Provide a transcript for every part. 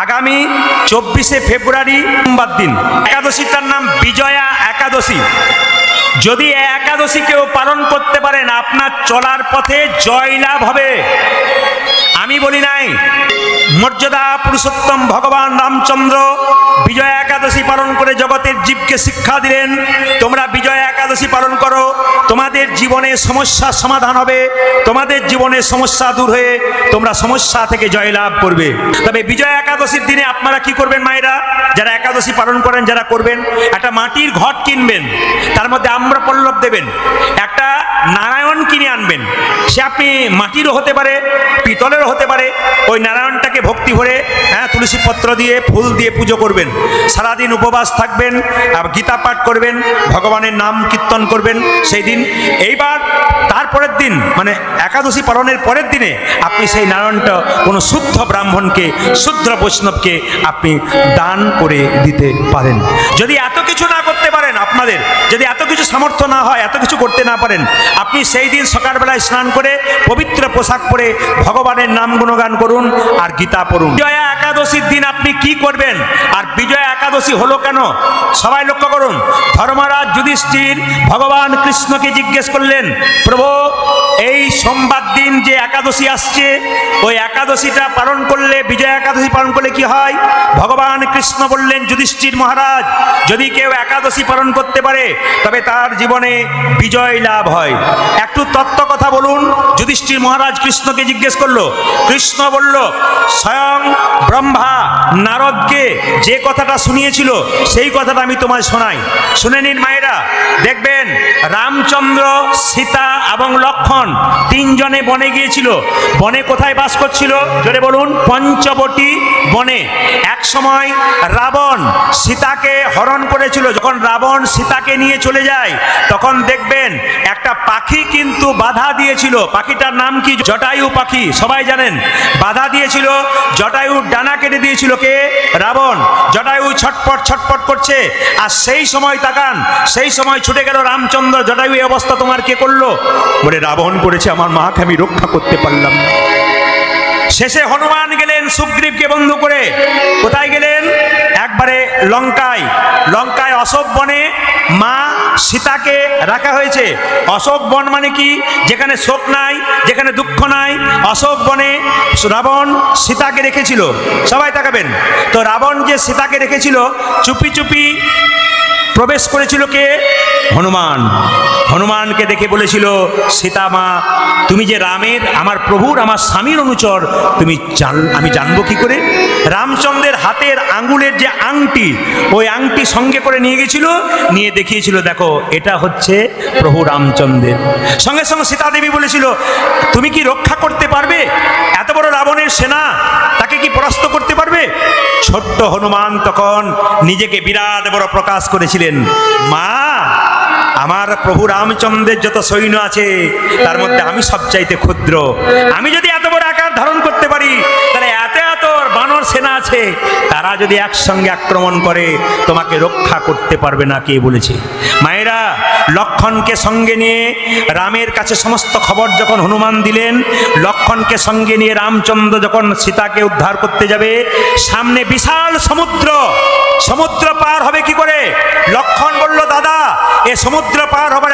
আগামী 24শে ফেব্রুয়ারি সোমবার দিন একাদশীটার নাম বিজয়া একাদশী। যদি একাদশী কেউ পালন করতে পারেন আপনার চলার পথে জয় লাভ হবে। আমি বলি নাই, মর্যাদা পুরুষোত্তম ভগবান রামচন্দ্র বিজয়া একাদশী পালন করে জগতের জীবকে শিক্ষা দিলেন, তোমরা বিজয়া একাদশী পালন করো, তোমাদের জীবনে সমস্যার সমাধান হবে, তোমাদের জীবনের সমস্যা দূর হয়ে তোমরা সমস্যা থেকে জয়লাভ করবে। তবে বিজয়া একাদশীর দিনে আপনারা কি করবেন মায়েরা, যারা একাদশী পালন করেন, যারা করবেন, একটা মাটির ঘট কিনবেন, তার মধ্যে আম্রপল্লব দেবেন, একটা নারায়ণ কিনে আনবেন। সে আপনি মাটিরও হতে পারে, পিতলেরও হতে পারে। ওই নারায়ণটাকে ভক্তি ভরে তুলসী পত্র দিয়ে ফুল দিয়ে পুজো করবেন। সারাদিন উপবাস থাকবেন, গীতা পাঠ করবেন, ভগবানের নাম কীর্তন করবেন সেই দিন। এইবার তারপরের দিন মানে একাদশী পালনের পরের দিনে আপনি সেই নারায়ণটা কোনো শুদ্ধ ব্রাহ্মণকে, শুদ্ধ বৈষ্ণবকে আপনি দান করে দিতে পারেন। যদি এত কিছু না করতে পারেন, আপনাদের যদি এত কিছু সামর্থ্য না হয়, এত কিছু করতে না পারেন, আপনি সেই দিন সকালবেলায় স্নান করে পবিত্র পোশাক পরে ভগবানের নাম গুণগান করুন আর গীতা পড়ুন। বিজয়া একাদশীর দিন আপনি কি করবেন? আর বিজয়া একাদশী হলো কেন সবাই লক্ষ্য করুন। ধর্মরাজ যুধিষ্ঠির ভগবান কৃষ্ণকে জিজ্ঞেস করলেন, প্রভু এই সোমবার দিন যে একাদশী আসছে, ওই একাদশীটা পালন করলে, বিজয়া একাদশী পালন করলে কি হয়? ভগবান কৃষ্ণ বললেন, যুধিষ্ঠির মহারাজ, যদি কেউ একাদশী পালন করতে পারে তবে তার জীবনে বিজয় লাভ হয়। একটু তত্ত্ব কথা বলুন। যুধিষ্ঠির মহারাজ কৃষ্ণকে জিজ্ঞেস করলো। কৃষ্ণ বলল, স্বয়ং ব্রহ্মা নারদকে যে কথাটা শুনিয়েছিল সেই কথাটা আমি তোমায় শোনাই, শুনে নিন মায়েরা। দেখবেন রামচন্দ্র, সীতা এবং লক্ষ্মণ তিনজনে বনে গিয়েছিল। বনে কোথায় বাস করছিল জোরে বলুন? পঞ্চবটী বনে। এক সময় রাবণ সীতাকে হরণ করেছিল। যখন রাবণ সীতাকে নিয়ে চলে যায় তখন দেখবেন একটা পাখি কিন্তু বাধা দিয়েছিল। পাখিটার নাম কি? জটায়ু পাখি, সবাই জানেন। বাধা দিয়েছিল, জটায়ুর ডানা কেটে দিয়েছিল কে? রাবণ। জটায়ু ছটপট ছটপট করছে, আর সেই সময় তাকান, সেই সময় ছুটে গেল রামচন্দ্র। জটায়ু এই অবস্থা তোমার কে করলো? বলে রাবণ করেছে, আমার মাকে আমি রক্ষা করতে পারলাম না। শেষে হনুমান গেলেন সুগ্রীবকে বন্ধু করে। কোথায় গেলেন? একবারে লঙ্কায়। লঙ্কায় অশোক বনে মা সীতাকে রাখা হয়েছে। অশোক বন মানে কি? যেখানে শোক নাই, যেখানে দুঃখ নাই। অশোক বনে রাবণ সীতাকে রেখেছিল। সবাই তাকাবেন তো, রাবণ যে সীতাকে রেখেছিল, চুপি চুপি প্রবেশ করেছিল কে? হনুমান। হনুমানকে দেখে বলেছিল, সীতা মা, তুমি যে রামের, আমার প্রভুর, আমার স্বামীর অনুচর, আমি জানবো কি করে? রামচন্দ্রের হাতের আঙ্গুলের যে আংটি, ওই আংটি সঙ্গে করে নিয়ে গেছিল, নিয়ে দেখিয়েছিল, দেখো এটা হচ্ছে প্রভু রামচন্দ্রের। সঙ্গে সঙ্গে সীতা দেবী বলেছিল, তুমি কি রক্ষা করতে পারবে? এত বড় রাবণের সেনা, তাকে কি পরাস্ত করতে পারবে? ছোট্ট হনুমান তখন নিজেকে বিরাট বড় প্রকাশ করেছিলেন, মা, আমার প্রভু রামচন্দ্রের যত সৈন্য আছে তার মধ্যে আমি সবচাইতে ক্ষুদ্র। আমি যদি এত বড় আকার ধারণ করতে পারি, তাহলে এত এত বানর সেনা আছে, তারা যদি একসঙ্গে আক্রমণ করে তোমাকে রক্ষা করতে পারবে না। কে বলেছে? মায়েরা, লক্ষ্মণকে সঙ্গে নিয়ে রামের কাছে সমস্ত খবর যখন হনুমান দিলেন, লক্ষ্মণকে সঙ্গে নিয়ে রামচন্দ্র যখন সীতাকে উদ্ধার করতে যাবে, সামনে বিশাল সমুদ্র। সমুদ্র পার হবে কি করে? লক্ষ্মণ বলল, দাদা, এ সমুদ্র পার হবার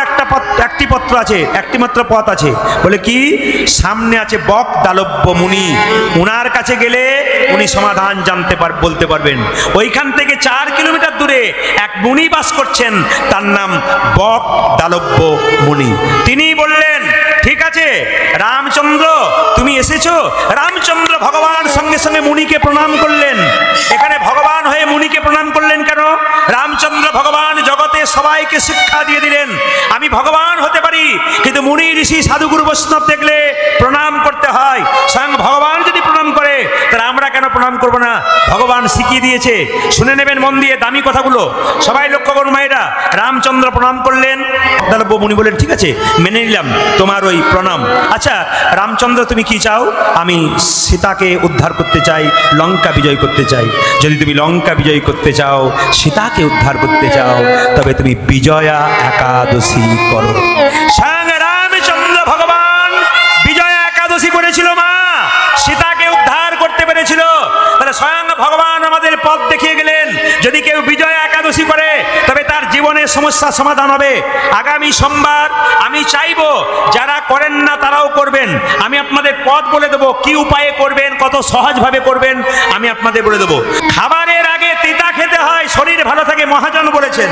একটি পত্র আছে, একটি মাত্র পথ আছে। বলে কি? সামনে আছে বক দালব্য মুনি, উনার কাছে গেলে উনি সমাধান বলতে পারবেন। ওইখান থেকে 4 কিলোমিটার দূরে এক মুনি বাস করছেন, তার নাম বক দালব্য মুনি। তিনি বললেন, ঠিক আছে রামচন্দ্র, তুমি এসেছো। রামচন্দ্র ভগবান সঙ্গে সঙ্গে মুনিকে প্রণাম করলেন। এখানে ভগবান হয়ে মুনিকে প্রণাম করলেন কেন? রামচন্দ্র ভগবান জগতে সবাইকে শিক্ষা দিয়ে দিলেন, আমি ভগবান হতে পারি, কিন্তু মুনি ঋষি সাধুগুরু বৈষ্ণব দেখলে প্রণাম করতে হয়। স্বয়ং ভগবান যদি প্রণাম করে, তাহলে আমরা কেন প্রণাম করব না? ভগবান শিখিয়ে দিয়েছে। শুনে নেবেন মন দিয়ে দামি কথাগুলো, সবাই লক্ষ্য করুন মায়েরা। রামচন্দ্র প্রণাম করলেন, দালব্য মুনি বললেন, ঠিক আছে মেনে নিলাম তোমার ওই প্রণাম। আচ্ছা রামচন্দ্র, তুমি কি চাও? আমি সীতাকে উদ্ধার করতে চাই, লঙ্কা বিজয় করতে চাই। যদি তুমি লঙ্কা বিজয় করতে চাও, সীতাকে উদ্ধার করতে চাও, তবে তুমি বিজয়া একাদশী করো। স্বয়ং রামচন্দ্র ভগবান বিজয়া একাদশী করেছিল, মা সীতাকে উদ্ধার করতে পেরেছিল। তাহলে স্বয়ং ভগবান আমাদের পথ দেখিয়ে গেলেন। যদি কেউ বিজয়া একাদশী করে তবে তার জীবনের সমস্যা সমাধান হবে। আগামী সোমবার আমি চাইবো যারা করেন না তারাও করবেন। আমি আপনাদের পথ বলে দেবো, কি উপায়ে করবেন, কত সহজভাবে করবেন আমি আপনাদের বলে দেবো। খাবারের আগে তিতা খেতে হয়, শরীর ভালো থাকে, মহাজন বলেছেন।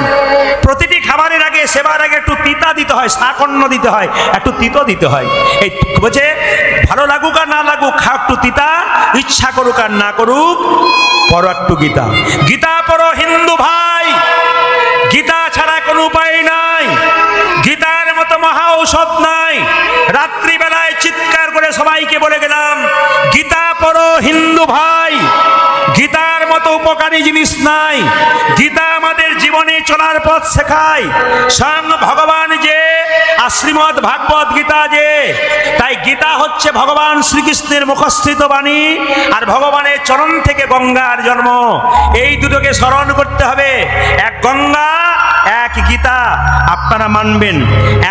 প্রতিটি খাবারের আগে, সেবার আগে একটু তিতা দিতে হয়, শাকন্ন দিতে হয়, একটু তিতো দিতে হয়। এই বলছে ভালো লাগুক আর না লাগুক, খা একটু তিতা, ইচ্ছা করুক আর না করুক, পড়ো একটু গীতা। গীতা পড়ো হিন্দু ভাই, গীতা ছাড়া কোনো উপায় নাই। গীতার মতো মহা ঔষধ নাই। রাত্রিবেলায় চিৎকার করে সবাইকে বলে গেলাম, গীতা পড়ো হিন্দু ভাই, গীতার মতো উপকারী জিনিস নাই। গীতা আমাদের জীবনে চলার পথ শেখায়। স্বয়ং ভগবান যে আর শ্রীমদ্ ভাগবত গীতা যে, তাই গীতা হচ্ছে ভগবান শ্রীকৃষ্ণের মুখস্থিত বাণী, আর ভগবানের চরণ থেকে গঙ্গার জন্ম। এই দুটোকে স্মরণ করতে হবে, এক গঙ্গা এক গীতা। আপনারা মানবেন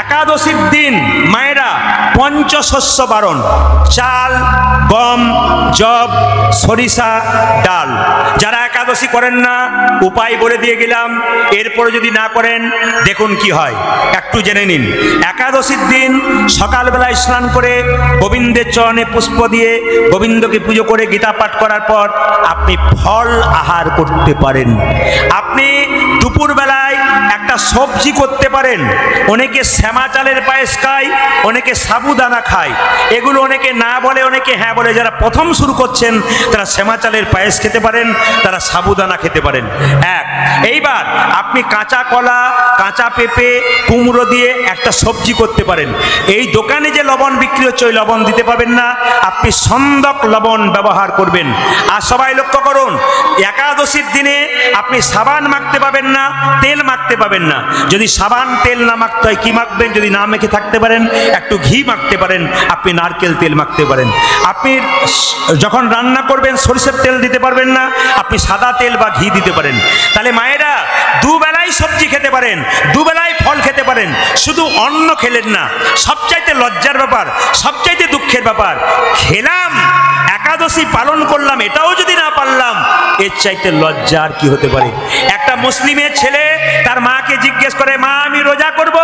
একাদশীর দিন মায়েরা পঞ্চশস্য বারণ, চাল, গম, জব, সরিষা, ডাল। যারা একাদশী করেন না উপায় বলে দিয়ে গেলাম, এরপরে যদি না করেন দেখুন কি হয়, একটু জেনে নিন। একাদশীর দিন সকালবেলায় স্নান করে গোবিন্দের চরণে পুষ্প দিয়ে গোবিন্দকে পুজো করে গীতা পাঠ করার পর আপনি ফল আহার করতে পারেন। আপনি দুপুরবেলায় একটা সবজি করতে পারেন। অনেকে শ্যামা চালের পায়েস খায়, অনেকে সাবুদানা খায়। এগুলো অনেকে না বলে, অনেকে হ্যাঁ বলে। যারা প্রথম শুরু করছেন তারা শ্যামা চালের পায়েস খেতে পারেন, তারা সাবুদানা খেতে পারেন। এইবার আপনি কাঁচা কলা, কাঁচা পেঁপে, কুমড়ো দিয়ে একটা সবজি করতে পারেন। এই দোকানে যে লবণ বিক্রি হচ্ছে ওই লবণ দিতে পারবেন না, আপনি সন্দক লবণ ব্যবহার করবেন। আর সবাই লক্ষ্য করুন, একাদশীর দিনে আপনি সাবান মাখতে পাবেন না, তেল মাখতে পাবেন না। যদি সাবান তেল না মাখতে হয় কি মাখবেন? যদি না মেখে থাকতে পারেন একটু ঘি মাখতে পারেন, আপনি নারকেল তেল মাখতে পারেন। আপনি যখন রান্না করবেন সরিষার তেল দিতে পারবেন না, আপনি সাদা তেল বা ঘি দিতে পারেন। তাহলে মায়েরা দুবেলায় সবজি খেতে পারেন, দুবেলায় ফল খেতে পারেন, শুধু অন্ন খেলেন না। সবচাইতে লজ্জার ব্যাপার, সবচাইতে দুঃখের ব্যাপার, খেলাম একাদশী পালন করলাম, এটাও যদি না পারলাম, এর চাইতে লজ্জা আর কি হতে পারে? একটা মুসলিমের ছেলে তার মাকে জিজ্ঞেস করে, মা আমি রোজা করব।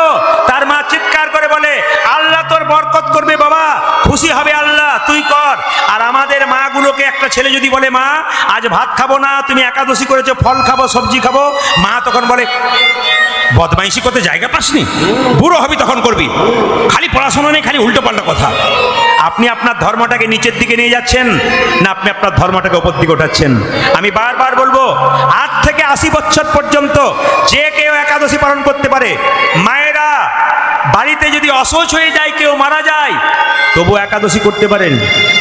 তার মা চিৎকার করে বলে, আল্লাহ তোর বরকত করবে বাবা, খুশি হবে আল্লাহ, তুই কর। আর আমাদের মাগুলোকে একটা ছেলে যদি বলে, মা আজ ভাত খাবো না, তুমি একাদশী করেছো, ফল খাবো, সবজি খাবো, মা তখন বলে, বদমাইশি করতে জায়গা পাসনি, বুড়ো হবি তখন করবি, খালি পড়াশোনা নেই, খালি উল্টো পাল্টা কথা। আপনি আপনার ধর্মটাকে নিচের দিকে নিয়ে যাচ্ছেন না আপনি আপনার ধর্মটাকে উপর দিকে ওঠাচ্ছেন? আমি বারবার বলবো, 8 থেকে 80 বছর পর্যন্ত যে কেউ একাদশী পালন করতে পারে। মায়েরা বাড়িতে যদি অসুখ হয়ে যায়, কেউ মারা যায়, তবু একাদশী করতে পারেন।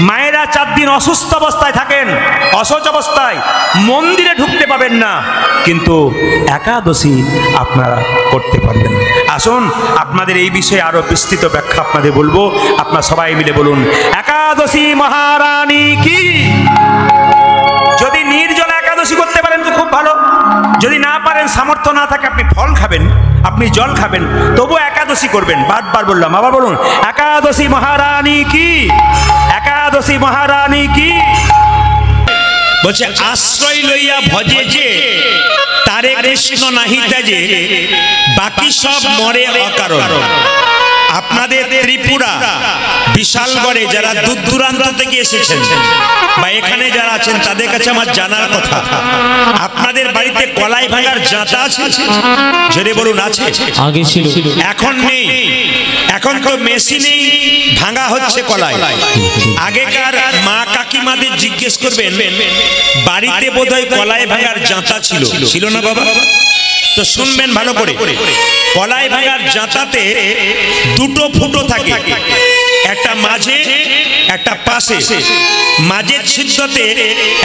মায়েরা 4 দিন অসুস্থ অবস্থায় থাকেন, অসুস্থ অবস্থায় মন্দিরে ঢুকতে পাবেন না, কিন্তু একাদশী আপনারা করতে পারবেন। আসুন আপনাদের এই বিষয়ে আরো বিস্তৃত ব্যাখ্যা আপনাদের বলবো, আপনারা সবাই মিলে বলুন, একাদশী মহারানী কি। যদি নির্জলা একাদশী করতে পারেন তো খুব ভালো, যদি না পারেন, সামর্থ্য না থাকে, আপনি ফল খাবেন, আপনি জল খাবেন, তবু একাদশী করবেন। বারবার বললাম, আবার বলুন, একাদশী মহারানী কি, একাদশী মহারানী কি। বলছে আশ্রয় লইয়া ভজে যে, তারে কৃষ্ণ নাহি তেজে, বাকি সব মরে অকারণ। আপনাদের ত্রিপুরা বিশালগড়ে যারা দূর দূরান্ত থেকে এসেছেন বা এখানে যারা আছেন তাদের কাছে আমার জানার কথা, আপনাদের বাড়িতে কলাই ভাঙার জাঁতা আছে? জোরে বলুন, আছে? আগে ছিল, এখন নেই। এখন তো মেশিনেই ভাঙা হচ্ছে কলাই। আগেকার মা কাকিমাদের জিজ্ঞেস করবেন, বাড়িতে বোধহয় কলাই ভাঙার জাঁতা ছিল, ছিল না বাবা? তো শুনবেন ভালো করে, কলাই ভাঙার জাঁতাতে 2টো ফুটো থাকে, একটা মাঝে একটা পাশে। মাঝের ছিদ্রতে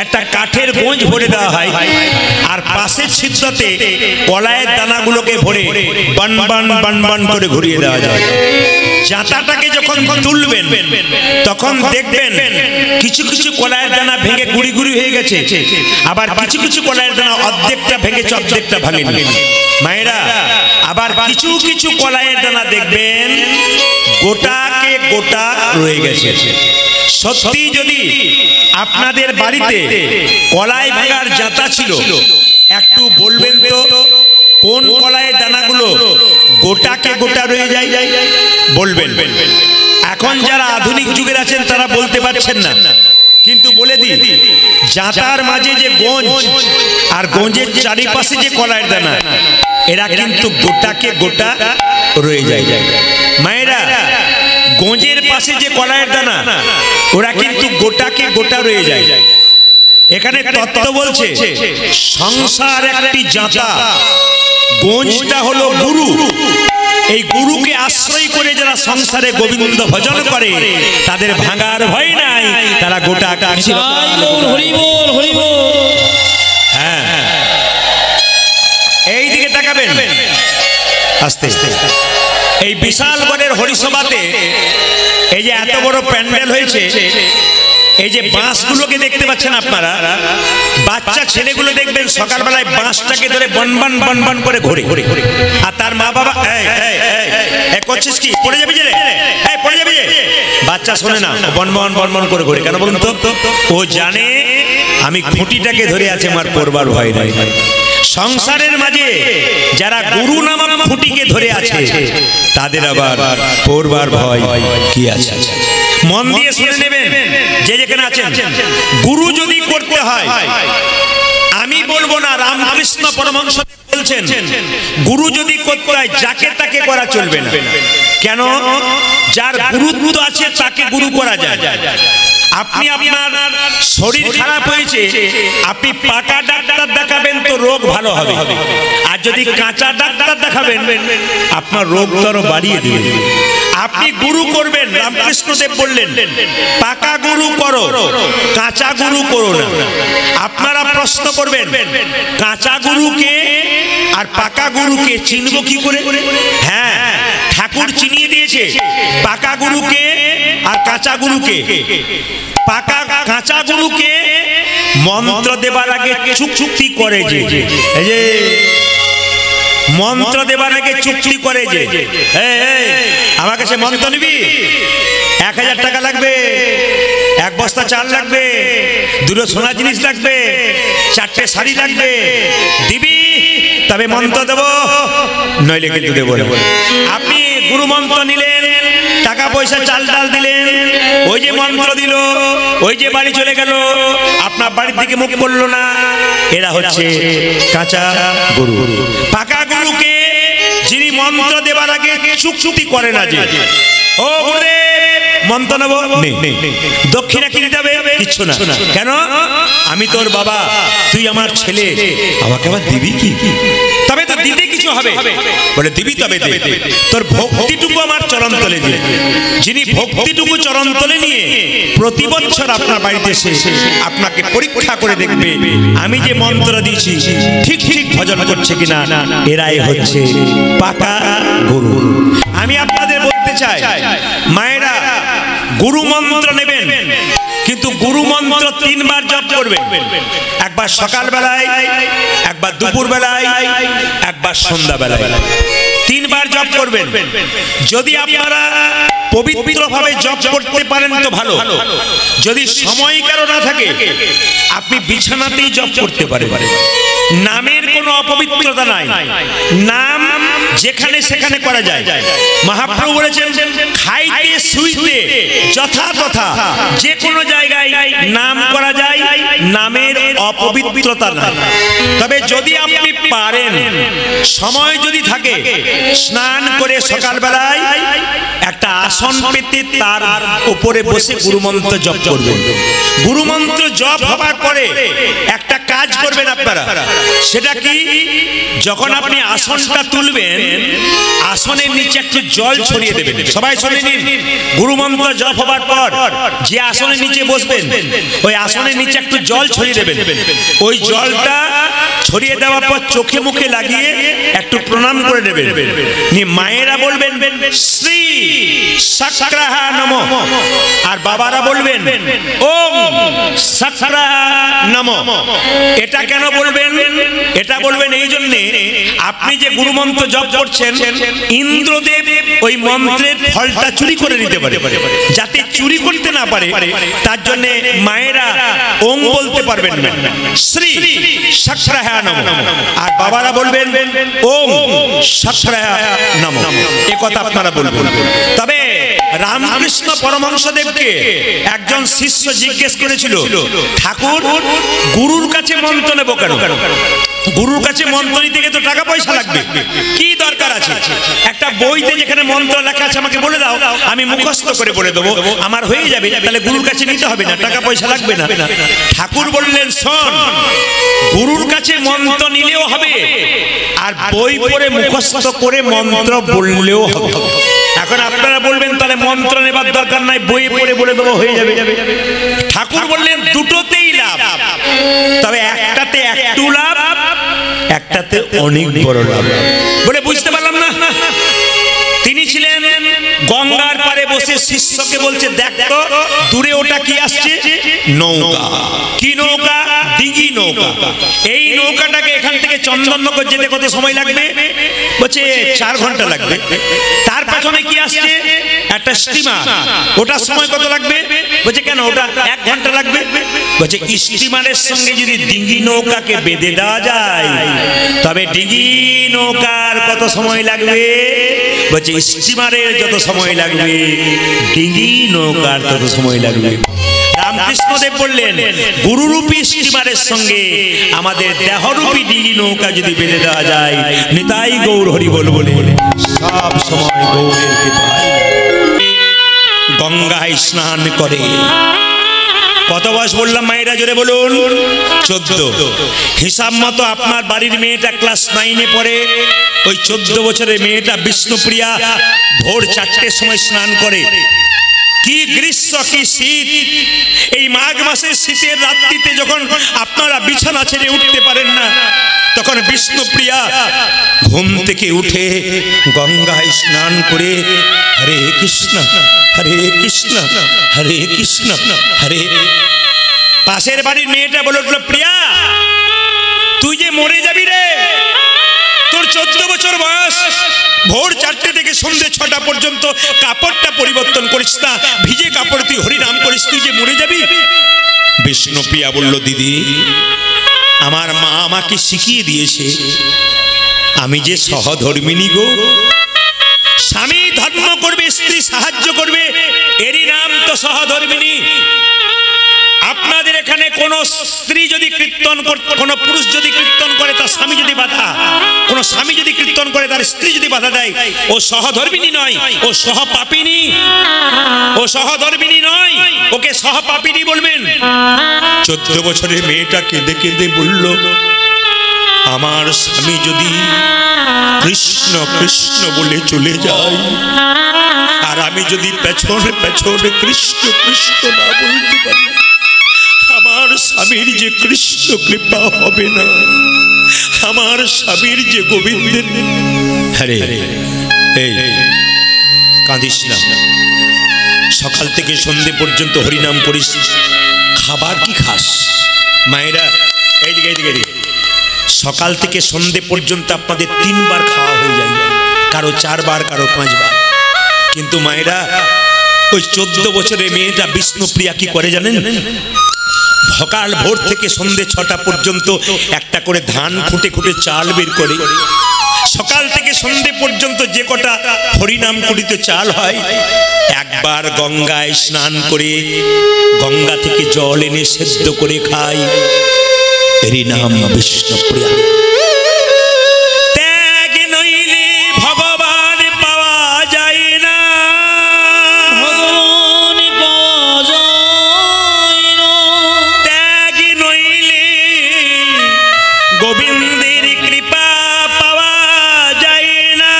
একটা কাঠের গোঁজ ভরে দেওয়া হয়, আর পাশের ছিদ্রতে কলাইয়ের দানাগুলোকে ভরে বান বান বান বান করে ঘুরিয়ে দেওয়া যায়। জাঁতাটাকে যখন তুলবেন তখন দেখবেন কিছু কিছু কলাইয়ের দানা ভেঙে গুড়ি গুড়ি হয়ে গেছে, আবার কিছু কিছু কলাইয়ের দানা অর্ধেকটা ভেঙেছে, অর্ধেকটা ভাঙেনি। মায়েরা, আবার কিছু কিছু কলাইয়ের দানা দেখবেন গোটাকে গোটা রয়ে গেছে। সত্যি যদি আপনাদের বাড়িতে কলাই ভাঙার জাতা ছিল, একটু বলবেন তো কোন কলাইয়ের দানাগুলো গোটাকে গোটা রয়ে যায়? বলবেন। এখন যারা আধুনিক যুগের আছেন তারা বলতে পারছেন না, কিন্তু বলে দিই, জাতার মাঝে যে গঞ্জ আর গঞ্জের চারিপাশে যে কলাইয়ের দানা, এরা কিন্তু গোটাকে গোটা রয়ে যায়। মায়েরা, গঞ্জের পাশে যে কলাইয়ের দানা, ওরা কিন্তু গোটাকে গোটা রয়ে যায়। এখানে তত্ত্ব বলছে সংসার একটি জাতা, গঞ্জটা হলো গুরু। এই গুরুকে আশ্রয় করে যারা সংসারে গোবিন্দ ভজন করে তাদের ভাঙার ভয় নাই, তারা গোটা হ্যাঁ। এই দিকে তাকাবেন আস্তে। এই বিশাল গড়ের হরিসভাতে এই যে এত বড় প্যান্ডেল হয়েছে, এই যে বাঁশগুলোকে দেখতে পাচ্ছেন আপনারা, বাচ্চা ছেলেগুলো দেখবেন সকালবেলায় বাঁশটাকে ধরে বনবন বনবন করে ঘোরে, আর তার মা বাবা করছিস কি, পড়ে যাবি যে রে, পড়ে যাবি যে। বাচ্চা শোনে না, বনবন বনবন করে ঘোরে। কেন বলুন তো? ও জানে আমি খুঁটিটাকে ধরে আছে, আমার পড়বার ভয় নাই। সংসারের মাঝে যারা গুরু নামক খুঁটিকে ধরে আছে তাদের আবার পড়বার ভয় কি আছে? মন দিয়ে শুনে নেবেন যে যেখানে আছেন। গুরু যদি করতে হয়, আমি বলবো না, রামকৃষ্ণ পরমহংস বলছেন গুরু যদি করতে হয় যাকে তাকে করা চলবে না। কেন? যার গুরুত্ব আছে তাকে গুরু করা যায়। আপনি আপনার শরীর খারাপ হয়েছে, আপনি পাকা ডাক্তার দেখাবেন তো রোগ ভালো হবে, আর যদি কাঁচা ডাক্তার দেখাবেন আপনার রোগ তো আরো বাড়িয়ে দিবে। আপনি গুরু করবেন, রামকৃষ্ণদেব বললেন পাকা গুরু করো, কাঁচা গুরু করো না। আপনারা প্রশ্ন করবেন কাঁচা গুরুকে আর পাকা গুরুকে চিনব কি করে? হ্যাঁ, ঠাকুর চিনিয়ে দিয়েছে পাকা গুরুকে আর কাঁচা গুরুকে। কাঁচা গুরুকে মন্ত্র দেবার আগে চুক্তি করে, যে এই যে মন্ত্র দেবার আগে চুক্তি করে, যে আমার কাছে মন্ত্র নিবি, 1000 টাকা লাগবে, 1 বস্তা চাল লাগবে, 2 সোনা জিনিস লাগবে, 4টে শাড়ি লাগবে, দিবি তবে মন্ত্র দেব, নইলে কিন্তু দেব না। আপনি গুরু মন্ত্র নিলেন, টাকা পয়সা চাল ডাল দিলেন, ওই যে মন্ত্র দিল, ওই যে বাড়ি চলে গেল, আপনার বাড়ির দিকে মুখ করলো না। এরা হচ্ছে কাঁচা গুরু। পাকা গুরুকে যিনি মন্ত্র দেবার আগে চুক্তি করে না, যে ও গুরুদেব মন্ত্র নেব, দক্ষিণা কি দিতে হবে? কিচ্ছু না। কেন? আমি তোর বাবা, তুই আমার ছেলে, আমাকে আবার দিবি কি? তবে তো দিতে কিছু হবে, বলে দিবি তবে দে, তোর ভক্তিটুকু আমার চরণ তলে দিয়ে। যিনি ভক্তিটুকু চরণ তলে নিয়ে প্রতি বছর আপনার বাড়িতে এসে আপনাকে পরীক্ষা করে দেখবে আমি যে মন্ত্র দিয়েছি ঠিক ঠিক ভজন করছে কিনা, এরাই হচ্ছে পাকা গুরু। আমি আপনাদের বলতে চাই, মায়েরা গুরু মন্ত্র নেবেন, কিন্তু গুরু মন্ত্র 3 বার জপ করবেন। একবার সকাল বেলায়, একবার দুপুর বেলায়, একবার সন্ধ্যা বেলায়, 3 বার জপ করবেন। যদি আপনারা পবিত্রভাবে জপ করতে পারেন তো ভালো, যদি সময় কারো না থাকে আপনি বিছানাতেই জপ করতে পারেন। নামের কোনো অপবিত্রতা নাই, নাম যেখানে সেখানে করা যায়। মহাপ্রভু বলেছেন খাইতে শুইতে যথাযথা যে কোনো জায়গায় নাম করা যায়, নামের অপবিত্রতা নাই। তবে যদি আপনি পারেন, সময় যদি থাকে, স্নান করে সকালবেলায় একটা আসন পেতে তার উপরে বসে গুরুমন্ত্র জপ করবেন। গুরুমন্ত্র জপ হবার পরে একটা কাজ করবেন আপনারা, সেটা কি? যখন আপনি আসনটা তুলবেন, আসনের নিচে একটু জল ছড়িয়ে দেবেন। সবাই শুনে নিন, গুরুমন্ত্র জপ হবার পর যে আসনের নিচে বসবেন, ওই আসনের নিচে একটু জল ছড়িয়ে দেবেন। ওই জলটা ছড়িয়ে দেওয়ার পর চোখে মুখে লাগিয়ে একটু প্রণাম করে নেবেন। মায়েরা বলবেন শ্রী সাক্রাহা নমঃ, আর বাবারা বলবেন ওম সাক্রাহা নমঃ। এটা কেন বলবেন? এটা বলবেন এই জন্যে, আপনি যে গুরু মন্ত্র জপ করছেন, ইন্দ্রদেব ওই মন্ত্রের ফলটা চুরি করে নিতে পারে। যাতে চুরি করতে না পারে তার জন্য মায়েরা ওম বলতে পারবেন না, শ্রী সাক্রাহা নমঃ। আর বাবারা বলবেন ওম সাক্রাহা নমঃ। এই কথা আপনারা বলবেন। তবে রামকৃষ্ণ পরমহংসদেবকে একজন শিষ্য জিজ্ঞেস করেছিল, ঠাকুর গুরুর কাছে মন্ত্র নেব কেন? গুরুর কাছে মন্ত্র নিতে গেলে তো টাকা পয়সা লাগবে, কি দরকার আছে? একটা বইতে যেখানে মন্ত্র লেখা আছে আমাকে বলে দাও, আমি মুখস্থ করে বলে দেবো, আমার হয়ে যাবে। তাহলে গুরুর কাছে নিতে হবে না, টাকা পয়সা লাগবে না। ঠাকুর বললেন, শোন, গুরুর কাছে মন্ত্র নিলেও হবে, আর বই পড়ে মুখস্থ করে মন্ত্র বললেও হবে। এখন আপনারা বলবেন তাহলে মন্ত্র নেবার দরকার নাই, বই পড়ে বলে দেবো, হয়ে যাবে। ঠাকুর বললেন দুটোতেই লাভ, তবে একটাতে একটু লাভ, একটাতে অনেক বড় লাভ। বলে বুঝতে পারলাম না। তিনি ছিলেন গঙ্গার পারে বসে শিষ্যকে বলছে, দেখ তো দূরে ওটা কি আসছে? নৌকা। কি নৌকা? ডিঙি নৌকা। এই নৌকাটাকে এখান থেকে চন্দননগর যেতে কত সময় লাগবে? বলছে 4 ঘন্টা লাগবে। তার পেছনে কি আসছে? একটা স্টিমার। ওটার সময় কত লাগবে? বলছে কেন, ওটা 1 ঘন্টা লাগবে। বলছে স্টিমারের সঙ্গে যদি ডিঙি নৌকাকে বেঁধে দেওয়া যায়, তবে ডিঙি নৌকার কত সময় লাগবে? বলছে স্টিমারের যত সময় লাগবে, ডিঙি নৌকার তত সময় লাগবে। রামকৃষ্ণদেব বললেন, গুরুরূপী স্টিমারের সঙ্গে আমাদের দেহরূপী ডিঙি নৌকা যদি বেঁধে দেওয়া যায়, নিতাই গৌর হরি বল বলে সব সময় গৌরের কৃপায় গঙ্গায় স্নান করে। কত বয়স বললাম মায়েরা? জোরে বলুন। 14। হিসাব মতো আপনার বাড়ির মেয়েটা ক্লাস 9-এ পড়ে। ওই 14 বছরের মেয়েটা বিষ্ণুপ্রিয়া ভোর 4টের সময় স্নান করে। কি গ্রীষ্ম, কি শীত! এই মাঘ মাসের শীতের রাত্রিতে যখন আপনারা বিছানা ছেড়ে উঠতে পারেন না, তখন বিষ্ণুপ্রিয়া ঘুম থেকে উঠে গঙ্গায় স্নান করে হরে কৃষ্ণ হরে কৃষ্ণ হরে কৃষ্ণ হরে। পাশের বাড়ির মেয়েটা বলে উঠল, প্রিয়া তুই যে মরে যাবি রে, তোর 14 বছর বয়স, ভোর 4টে থেকে সন্ধ্যে 6টা পর্যন্ত কাপড়টা পরিবর্তন করিস না, ভিজে কাপড় তুই হরিনাম করিস, তুই যে মরে যাবি। বিষ্ণুপ্রিয়া বলল, দিদি আমার মা আমাকে শিখিয়ে দিয়েছে, আমি যে সহধর্মিনী গো। স্বামী ধর্ম করবে, স্ত্রী সাহায্য করবে, এরই নাম তো সহধর্মিনী। আপনাদের এখানে কোন স্ত্রী যদি কীর্তন, কোন পুরুষ যদি কীর্তন করে তার স্বামী যদি বাধা, কোন স্বামী যদি কীর্তন করে তার স্ত্রী যদি বাধা দেয়, ও সহধর্মিনী নয়, ও সহপাপিনী। ও সহধর্মিনী নয়, ওকে সহপাপিনী বলবেন। 14 বছরের মেয়েটা কেঁদে কেঁদে বলল, আমার স্বামী যদি কৃষ্ণ কৃষ্ণ বলে চলে যায়, আর আমি যদি পেছনে পেছনে কৃষ্ণ কৃষ্ণ না বলতে পারি, আমার স্বামীর যে কৃষ্ণ কৃপা হবে না, আমার স্বামীর যে গোবিন্দের। হরে এই কাঁদিস না, সকাল থেকে সন্ধে পর্যন্ত হরিনাম করিস, খাবার কি খাস? মায়েরা এইদিকে এইদিকে এইদিকে, সকাল থেকে সন্ধে পর্যন্ত আপনাদের 3 বার খাওয়া হয়ে যায়, কারো 4 বার, কারো 5 বার। কিন্তু মায়েরা, ওই 14 বছরের মেয়েটা বিষ্ণুপ্রিয়া কি করে জানেন? সকাল ভোর থেকে সন্ধে 6টা পর্যন্ত একটা করে ধান খুঁটে খুঁটে চাল বের করে, সকাল থেকে সন্ধে পর্যন্ত যে কটা হরিনাম কুড়িতে চাল হয়, একবার গঙ্গায় স্নান করে গঙ্গা থেকে জল এনে সেদ্ধ করে খায়, এরই নাম বিষ্ণুপ্রিয়া। ত্যাগ নইলে ভগবান পাওয়া যায় না, ভগবান পাওয়া যায় না। ত্যাগ নইলে গোবিন্দের কৃপা পাওয়া যায় না,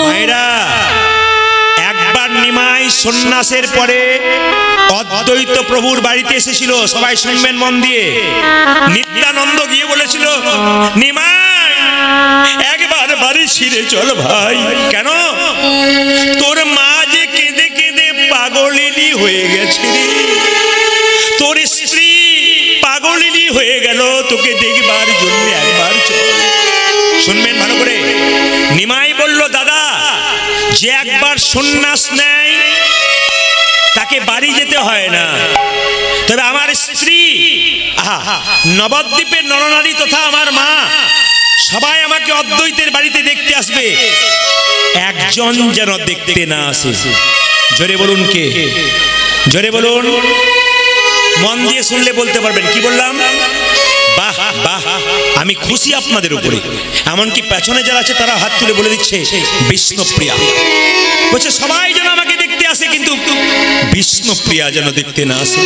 মায়েরা। একবার নিমাই সন্ন্যাসের পরে অদ্বৈত প্রভুর বাড়িতে এসেছিল। সবাই শুনবেন মন দিয়ে। নিত্যানন্দ গিয়ে বলেছিল, নিমাই একবার বাড়ি ছিঁড়ে চল ভাই। কেন? তোর মা যে কেঁদে কেঁদে পাগলিনী হয়ে গেছে রে, তোর স্ত্রী পাগলিনী হয়ে গেল, তোকে দেখবার জন্য একবার চল। শুনবেন ভালো করে। নিমাই বলল, দাদা, যে একবার সন্ন্যাস নেয় তাকে বাড়ি যেতে হয় না, তবে আমার স্ত্রী, নবদ্বীপের নরনারী তথা আমার মা, সবাই আমাকে অদ্বৈতের বাড়িতে দেখতে আসবে, একজন যেন দেখতে না আসে। জোরে বলুন কে? জোরে বলুন। মন দিয়ে শুনলে বলতে পারবেন। কি বললাম? বাহ বাহ, আমি খুশি আপনাদের উপরে। এমনকি পেছনে যারা আছে তারা হাত তুলে বলে দিচ্ছে বিষ্ণুপ্রিয়া। বলছে সবাই যেন আমাকে দেখতে আসে, কিন্তু বিষ্ণুপ্রিয়া যেন দেখতে না আসে।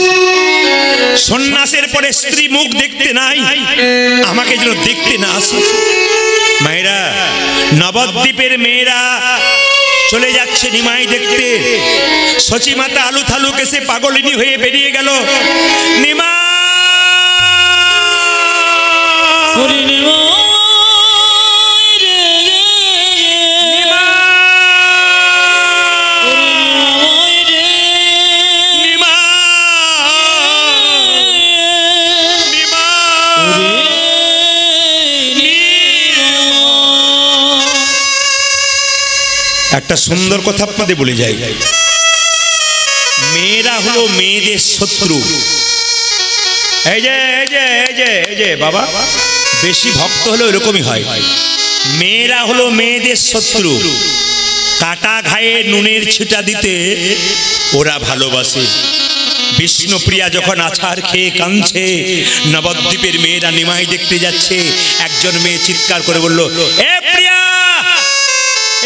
সন্ন্যাসের পরে স্ত্রী মুখ দেখতে নাই, আমাকে যেন দেখতে না আসে। মায়েরা, নবদ্বীপের মেয়েরা চলে যাচ্ছে নিমাই দেখতে। সচি মাতা আলু থালু কেসে পাগলিনী হয়ে বেরিয়ে গেল। নিমা একটা সুন্দর কথা আপনাদের বলে যাই। মেয়েরা হলো মেয়েদের শত্রু। এই যে এই যে এই যে এই যে বাবা, বেশি ভক্ত হলে এরকমই হয়। মেয়েরা হলো মেয়েদের শত্রু। কাটা ঘায়ে নুনের ছিটা দিতে ওরা ভালোবাসে। বিষ্ণুপ্রিয়া যখন আছাড় খেয়ে কাঁদছে, নবদ্বীপের মেয়েরা নিমাই দেখতে যাচ্ছে, একজন মেয়ে চিৎকার করে বলল, এ প্রিয়া,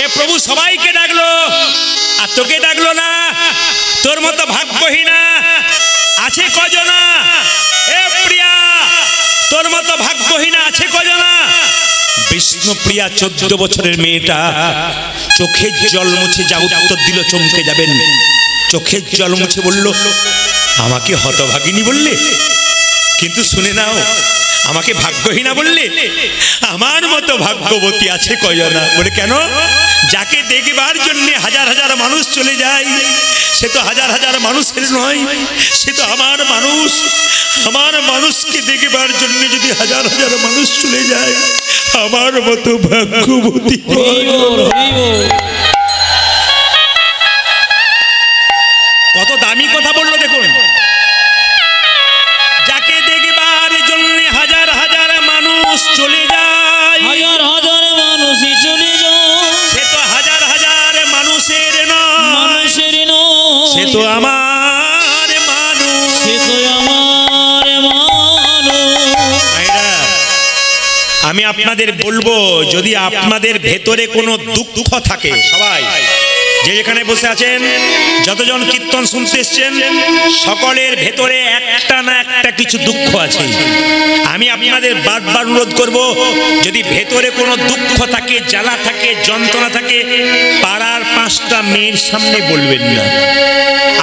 এ প্রভু সবাইকে ডাকলো আর তোকে ডাকলো না, তোর মতো ভাগ্যহীনা আছে কজনা? এ প্রিয়া, তোর মতো ভাগ্যহীনা আছে কজনা? বিষ্ণুপ্রিয়া 14 বছরের মেয়েটা চোখের জল মুছে যা উত্তর দিল চমকে যাবেন। চোখের জল মুছে বলল, আমাকে হতভাগিনী বললে, কিন্তু শুনে নাও, আমাকে ভাগ্যহীনা বললে? আমার মতো ভাগ্যবতী আছে কয়না? বলে কেন? যাকে দেখবার জন্য হাজার হাজার মানুষ চলে যায়, সে তো হাজার হাজার মানুষের নয়, সে তো আমার মানুষ। আমার মানুষকে দেখবার জন্য যদি হাজার হাজার মানুষ চলে যায়, আমার মতো ভাগ্যবতী। কত দামি কথা বললো দেখুন। যাকে দেখবার জন্য হাজার হাজার মানুষ চলে যায়, হাজার হাজার মানুষই চলে যায়, সে তো হাজার হাজার মানুষের নয়, মানুষের নয়, সে তো আমার মানুষ, সে তো আমার মানুষ। আমি আপনাদের বলবো, যদি আপনাদের ভেতরে কোনো দুঃখ থাকে, সবাই যে যেখানে বসে আছেন, যতজন কীর্তন শুনতে এসছেন, সকলের ভেতরে একটা না একটা কিছু দুঃখ আছে। আমি আপনাদের বারবার অনুরোধ করব, যদি ভেতরে কোনো দুঃখ থাকে, জ্বালা থাকে, যন্ত্রণা থাকে, পাড়ার 5টা মেয়ের সামনে বলবেন না।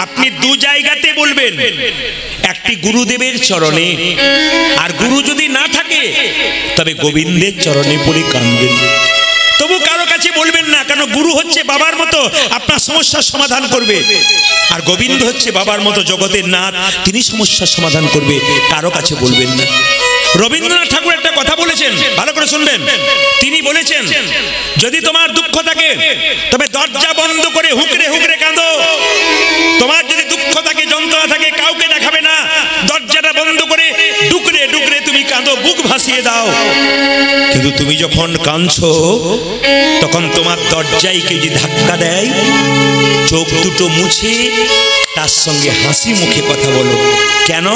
আপনি 2 জায়গাতে বলবেন। একটি গুরুদেবের চরণে, আর গুরু যদি না থাকে তবে গোবিন্দের চরণে পড়ে কাঁদবেন। তবু কারো কাছে বলবেন না, কারণ গুরু হচ্ছে বাবার মতো, আপনার সমস্যার সমাধান করবে, আর গোবিন্দ হচ্ছে বাবার মতো জগতের নাথ, তিনি সমস্যার সমাধান করবে। কারো কাছে বলবেন না। রবীন্দ্রনাথ ঠাকুর একটা কথা বলেছেন, ভালো করে শুনবেন। তিনি বলেছেন, যদি তোমার দুঃখ থাকে তবে দরজা বন্ধ করে হুকরে হুকরে কাঁদো। তোমার যদি দুঃখ থাকে, যন্ত্রণা থাকে, কাউকে দেখাবে না, দরজাটা বন্ধ করে ডুকরে ডুকরে তুমি কাঁদো, বুক ভাসিয়ে দাও। কিন্তু তুমি যখন কাঁদছো, তখন তোমার দরজায় কেউ যদি ধাক্কা দেয়, চোখ দুটো মুছে তার সঙ্গে হাসি মুখে কথা বলো। কেন?